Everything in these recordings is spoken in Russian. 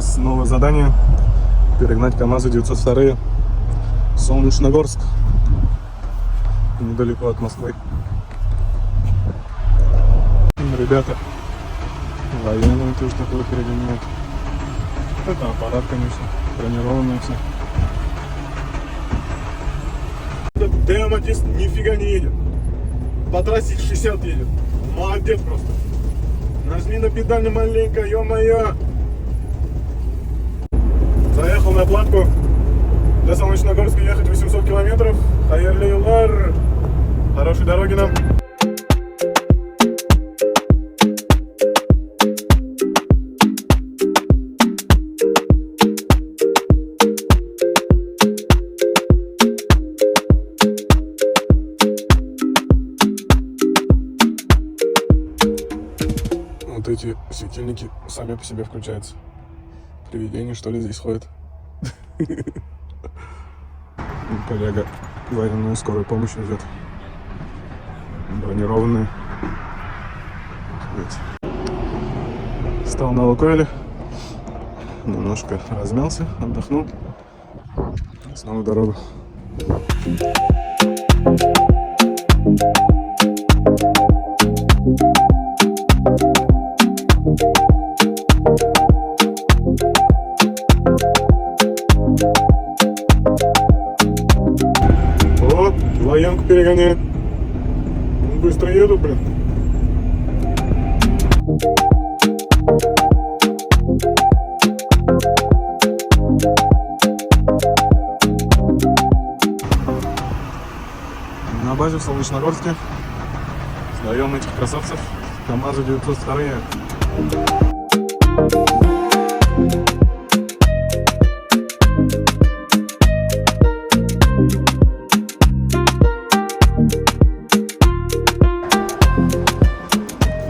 нас новое задание — перегнать КамАЗы 902 в Солнечногорск, недалеко от Москвы. Ребята военные тоже такое перегоняют. Это аппарат, конечно, бронированный все. Этот Д-Аматист нифига не едет. По трассе 60 едет. Молодец просто. Нажми на педаль маленько, ё-моё. Заехал на платку. До Солнечногорска ехать 800 километров. Хайер-Лейлар. Хорошей дороги нам. Вот эти светильники сами по себе включаются. Привидение, что ли, здесь ходит. Коллега военную скорую помощь везет. Бронированные. Стал на Лукойле. Немножко размялся, отдохнул. Снова в дорогу. О, военку перегоняет. Быстро еду, блин. На базе в Солнечногорске сдаем этих красавцев КамАЗы 902.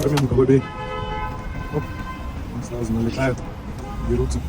Кормим голубей. Оп, сразу налетают, берутся.